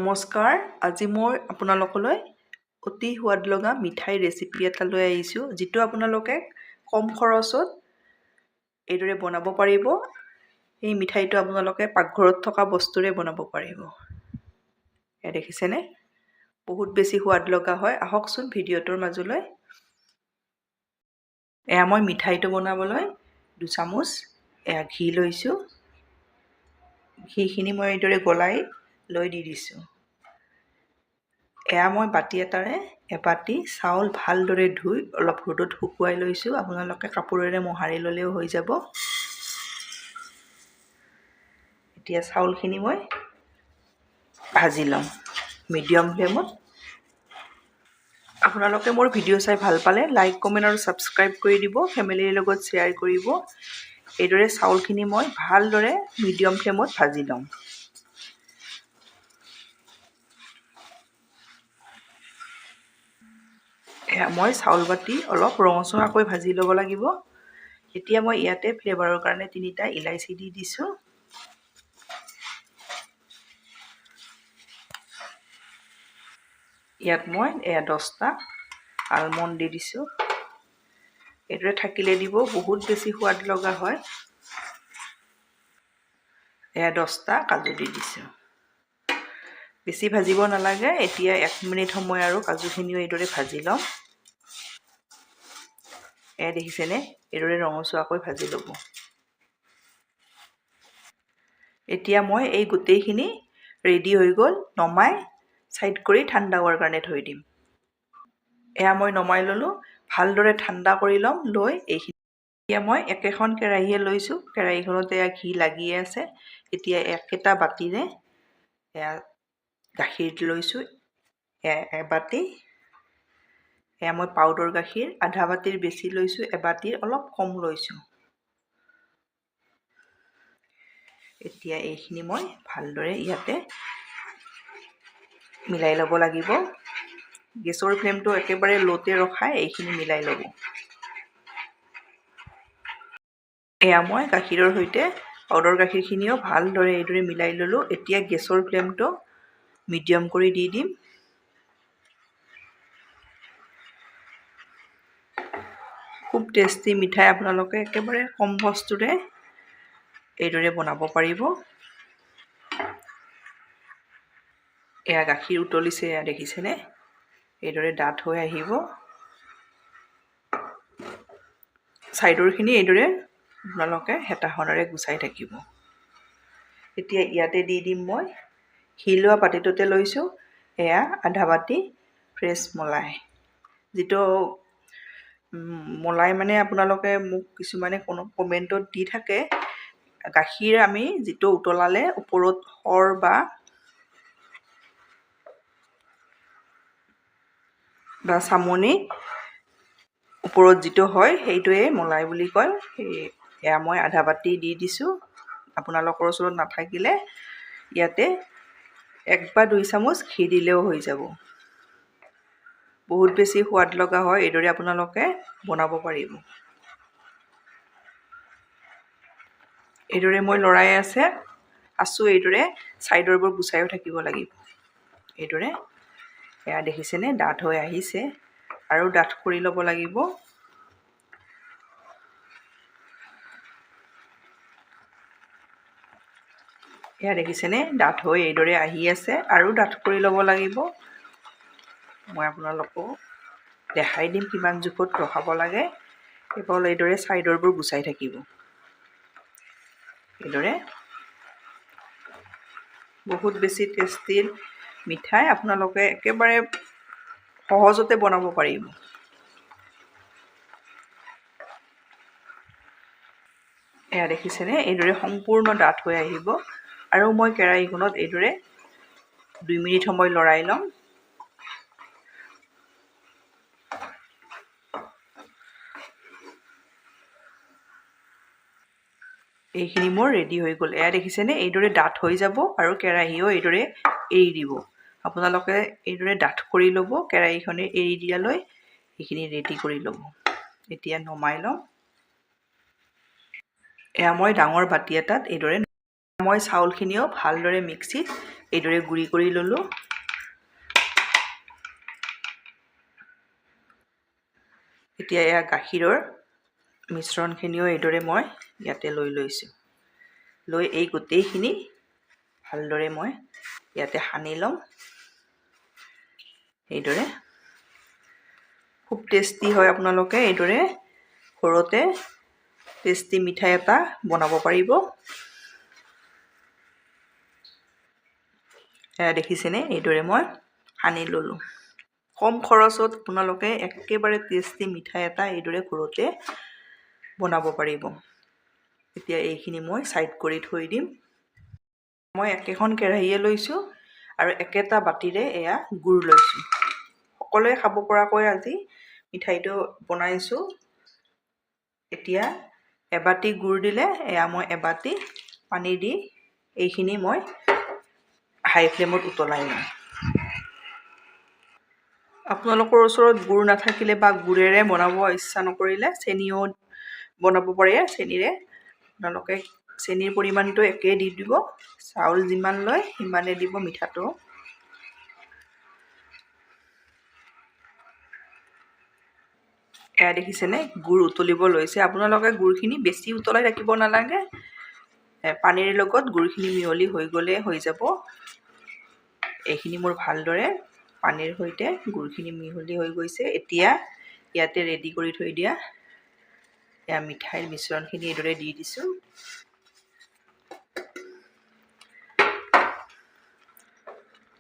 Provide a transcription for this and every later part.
নমস্কাৰ। আজি মই আপোনালোকলৈ অতি সোৱাদ লগা মিঠাই ৰেচিপি এটা লৈ আহিছোঁ, যিটো আপোনালোকে কম খৰচত এইদৰে বনাব পাৰিব। এই মিঠাইটো আপোনালোকে পাকঘৰত থকা বস্তুৰে বনাব পাৰিব। এয়া দেখিছেনে? বহুত বেছি সোৱাদ লগা হয়। আহকচোন ভিডিঅ'টোৰ মাজলৈ। এয়া মই মিঠাইটো বনাবলৈ 2 চামুচ ঘি লৈছোঁ। ঘিখিনি মই এইদৰে গলাই লৈ দি দিছোঁ। এয়া মই বাতি এটাৰে এবাতি চাউল ভালদৰে ধুই অলপ ৰ'দত শুকুৱাই লৈছোঁ। আপোনালোকে কাপোৰেৰে মোহাৰি ল'লেও হৈ যাব। এতিয়া চাউলখিনি মই ভাজি ল'ম মিডিয়াম ফ্লেমত। আপোনালোকে মোৰ ভিডিঅ' চাই ভাল পালে লাইক, কমেণ্ট আৰু ছাবস্ক্ৰাইব কৰি দিব। ফেমিলিৰ লগত শ্বেয়াৰ কৰিব। এইদৰে চাউলখিনি মই ভালদৰে মিডিয়াম ফ্লেমত ভাজি ল'ম। মই চাউল বাটি অলপ ৰঙচুৱাকৈ ভাজি ল'ব লাগিব। এতিয়া মই ইয়াতে ফ্লেভাৰৰ কাৰণে 3টা ইলাইচি দি দিছোঁ। ইয়াত মই 10টা আলমণ্ড দি দিছোঁ। এইদৰে থাকিলে দিব, বহুত বেছি সোৱাদ লগা হয়। 10টা কাজু দি দিছোঁ। বেছি ভাজিব নালাগে। এতিয়া 1 মিনিট সময় আৰু কাজুখিনিও এইদৰে ভাজি ল'ম। দেখিছেনে? এইদৰে ৰঙচুৱাকৈ ভাজি ল'ব। এতিয়া মই এই গোটেইখিনি ৰেডি হৈ গ'ল। নমাই সাইড কৰি ঠাণ্ডা হোৱাৰ কাৰণে থৈ দিম। এয়া মই নমাই ল'লোঁ। ভালদৰে ঠাণ্ডা কৰি ল'ম। লৈ এইখিনি এতিয়া মই একেখন কেৰাহীয়ে লৈছোঁ। কেৰাহীখনতে ঘি লাগি আছে। এতিয়া একেটা বাতিৰে গাখীৰ লৈছোঁ এবাতি। এয়া মই পাউডাৰ গাখীৰ আধা বাতিৰ বেছি লৈছোঁ, এবাতিৰ অলপ কম লৈছোঁ। এতিয়া এইখিনি মই ভালদৰে ইয়াতে মিলাই ল'ব লাগিব। গেছৰ ফ্লেমটো একেবাৰে ল'তে ৰখাই এইখিনি মিলাই ল'ব। এয়া মই গাখীৰৰ সৈতে পাউডাৰ গাখীৰখিনিও ভালদৰে এইদৰে মিলাই ল'লোঁ। এতিয়া গেছৰ ফ্লেমটো মিডিয়াম কৰি দি দিম। খুব টেষ্টি মিঠাই আপোনালোকে একেবাৰে কম বস্তুৰে এইদৰে বনাব পাৰিব। এয়া গাখীৰ উতলিছে, এয়া দেখিছেনে? এইদৰে ডাঠ হৈ আহিব। ছাইডৰখিনি এইদৰে আপোনালোকে হেতাখনেৰে গুচাই থাকিব। এতিয়া ইয়াতে দি দিম মই ঘি লোৱা বাতিটোতে লৈছোঁ এয়া আধা বাতি ফ্ৰেছ মলাই। যিটো মলাই মানে আপোনালোকে মোক কিছুমানে কোনো কমেণ্টত দি থাকে, গাখীৰ আমি যিটো উতলালে ওপৰত সৰ বা চামনি ওপৰত যিটো হয় সেইটোৱে মলাই বুলি কয়। এয়া মই আধা বাতি দি দিছোঁ। আপোনালোকৰ ওচৰত নাথাকিলে ইয়াতে 1 বা 2 চামুচ ঘি দিলেও হৈ যাব। বহুত বেছি সোৱাদ লগা হয়। এইদৰে আপোনালোকে বনাব পাৰিব। এইদৰে মই লৰাই আছোঁ। এইদৰে ছাইডৰবোৰ গুচাইও থাকিব লাগিব। এইদৰে এয়া দেখিছেনে? ডাঠ হৈ আহিছে আৰু ডাঠ কৰি ল'ব লাগিব। এয়া দেখিছেনে? ডাঠ হৈ এইদৰে আহি আছে আৰু ডাঠ কৰি ল'ব লাগিব। মই আপোনালোকক দেখাই দিম কিমান জোখত ৰখাব লাগে। কেৱল এইদৰে ছাইডৰবোৰ গুচাই থাকিব। এইদৰে বহুত বেছি টেষ্টি মিঠাই আপোনালোকে একেবাৰে সহজতে বনাব পাৰিব। এয়া দেখিছেনে? এইদৰে সম্পূৰ্ণ ডাঠ হৈ আহিব আৰু মই কেৰাহীখনত এইদৰে 2 মিনিট সময় লৰাই ল'ম। এইখিনি মোৰ ৰেডি হৈ গ'ল। এয়া দেখিছেনে? এইদৰে ডাঠ হৈ যাব আৰু কেৰাহীও এইদৰে এৰি দিব। আপোনালোকে এইদৰে ডাঠ কৰি ল'ব। কেৰাহীখনে এৰি দিয়ালৈ এইখিনি ৰেডি কৰি ল'ব। এতিয়া নমাই ল'ম। এয়া মই ডাঙৰ বাতি এটাত এইদৰে মই চাউলখিনিও ভালদৰে মিক্সিত এইদৰে গুড়ি কৰি ল'লোঁ। এতিয়া এয়া গাখীৰৰ মিশ্ৰণখিনিও এইদৰে মই ইয়াতে লৈ লৈছোঁ। লৈ এই গোটেইখিনি ভালদৰে মই ইয়াতে সানি ল'ম। এইদৰে খুব টেষ্টি হয়। আপোনালোকে এইদৰে ঘৰতে টেষ্টি মিঠাই এটা বনাব পাৰিব। এয়া দেখিছেনে, এইদৰে মই সানি ল'লোঁ। কম খৰচত আপোনালোকে একেবাৰে টেষ্টি মিঠাই এটা এইদৰে ঘৰতে বনাব পাৰিব। এতিয়া এইখিনি মই ছাইড কৰি থৈ দিম। মই একেখন কেৰাহীয়ে লৈছোঁ আৰু একেটা বাতিৰে এয়া গুড় লৈছোঁ। সকলোৱে খাব পৰাকৈ আজি মিঠাইটো বনাইছোঁ। এতিয়া এবাটি গুড় দিলে এয়া মই এবাটি পানী দি এইখিনি মই হাই ফ্লেমত উতলাই লওঁ। আপোনালোকৰ ওচৰত গুড় নাথাকিলে বা গুড়েৰে বনাব ইচ্ছা নকৰিলে চেনিও বনাব পাৰে। চেনিৰে আপোনালোকে চেনিৰ পৰিমাণটো একেই দি দিব। চাউল যিমান লয় সিমানে দিব মিঠাটো। এয়া দেখিছেনে, গুড় উতলিব লৈছে। আপোনালোকে গুড়খিনি বেছি উতলাই ৰাখিব নালাগে। পানীৰ লগত গুড়খিনি মিহলি হৈ গ'লে হৈ যাব। এইখিনি মোৰ ভালদৰে পানীৰ সৈতে গুড়খিনি মিহলি হৈ গৈছে। এতিয়া ইয়াতে ৰেডি কৰি থৈ দিয়া এয়া মিঠাইৰ মিশ্ৰণখিনি এইদৰে দি দিছোঁ।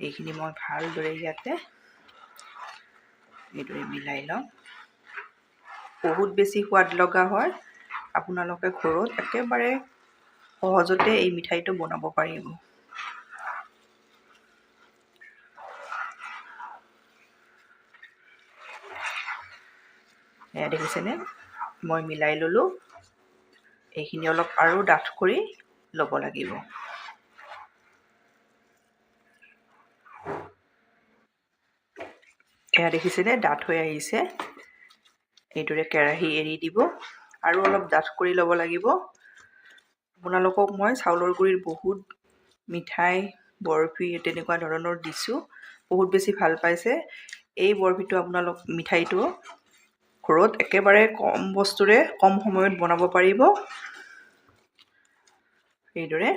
এইখিনি মই ভালদৰে ইয়াতে এইদৰে মিলাই লওঁ। বহুত বেছি সোৱাদ লগা হয়। আপোনালোকে ঘৰত একেবাৰে সহজতে এই মিঠাইটো বনাব পাৰিব। এয়া দেখিছেনে, মই মিলাই ল'লোঁ। এইখিনি অলপ আৰু ডাঠ কৰি ল'ব লাগিব। এয়া দেখিছেনে, ডাঠ হৈ আহিছে। এইদৰে কেৰাহী এৰি দিব আৰু অলপ ডাঠ কৰি ল'ব লাগিব। আপোনালোকক মই চাউলৰ গুড়িৰ বহুত মিঠাই, বৰফি তেনেকুৱা ধৰণৰ দিছোঁ। বহুত বেছি ভাল পাইছে। এই বৰফিটো মিঠাইটো ঘৰত একেবাৰে কম বস্তুৰে কম সময়ত বনাব পাৰিব। এইদৰে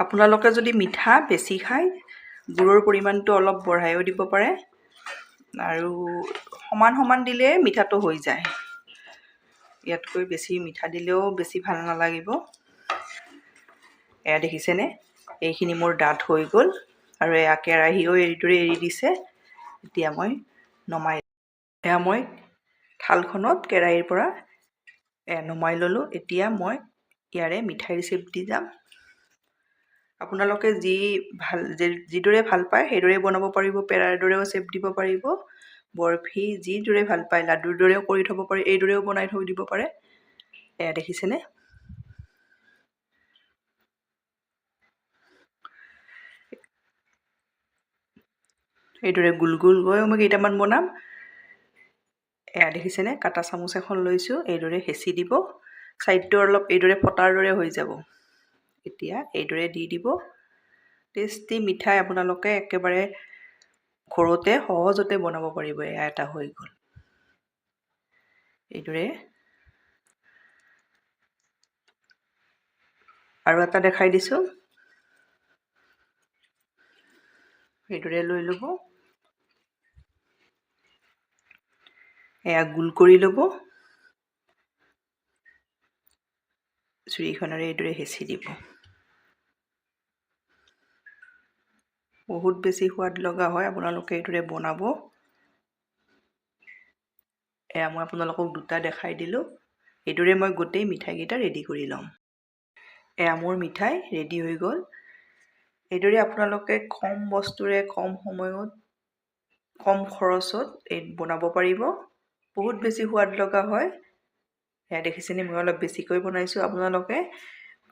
আপোনালোকে যদি মিঠা বেছি খায়, গুড়ৰ পৰিমাণটো অলপ বঢ়াইও দিব পাৰে। আৰু সমান সমান দিলে মিঠাটো হৈ যায়। ইয়াতকৈ বেছি মিঠা দিলেও বেছি ভাল নালাগিব। এয়া দেখিছেনে, এইখিনি মোৰ ডাঠ হৈ গ'ল আৰু এয়া কেৰাহীও এইদৰে এৰি দিছে। এতিয়া মই এয়া মই থালখনত কেৰাহীৰ পৰা নমাই ল'লোঁ। এতিয়া মই ইয়াৰে মিঠাইৰ চেপ দি যাম। আপোনালোকে যিদৰে ভাল পায় সেইদৰে বনাব পাৰিব। পেৰাৰ দৰেও চেপ দিব পাৰিব। বৰফি যিদৰে ভাল পায়, লাডুৰ দৰেও কৰি থ'ব পাৰে। এইদৰেও বনাই থৈ দিব পাৰে। এয়া দেখিছেনে, এইদৰে গোল গোলকৈ মই কেইটামান বনাম। এয়া দেখিছেনে, কাটা চামুচ এখন লৈছোঁ। এইদৰে হেঁচি দিব। ছাইডটো অলপ এইদৰে ফটাৰ দৰে হৈ যাব। এতিয়া এইদৰে দি দিব। টেষ্টি মিঠাই আপোনালোকে একেবাৰে ঘৰতে সহজতে বনাব পাৰিব। এয়া এটা হৈ গ'ল। এইদৰে আৰু এটা দেখাই দিছোঁ। এইদৰে লৈ ল'ব। এয়া গোল কৰি ল'ব। চুৰিখনেৰে এইদৰে হেঁচি দিব। বহুত বেছি সোৱাদ লগা হয়। আপোনালোকে এইদৰে বনাব। এয়া মই আপোনালোকক দুটা দেখাই দিলোঁ। এইদৰে মই গোটেই মিঠাইকেইটা ৰেডি কৰি ল'ম। এয়া মোৰ মিঠাই ৰেডি হৈ গ'ল। এইদৰে আপোনালোকে কম বস্তুৰে কম সময়ত কম খৰচত বনাব পাৰিব। বহুত বেছি সোৱাদ লগা হয়। এয়া দেখিছেনে, মই অলপ বেছিকৈ বনাইছোঁ। আপোনালোকে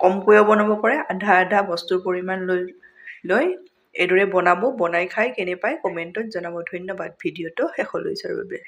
কমকৈও বনাব পাৰে। আধা আধা বস্তুৰ পৰিমাণ লৈ এইদৰে বনাব। বনাই খাই কেনে পায় কমেণ্টত জনাব। ধন্যবাদ ভিডিঅ'টো শেষলৈ চোৱাৰ বাবে।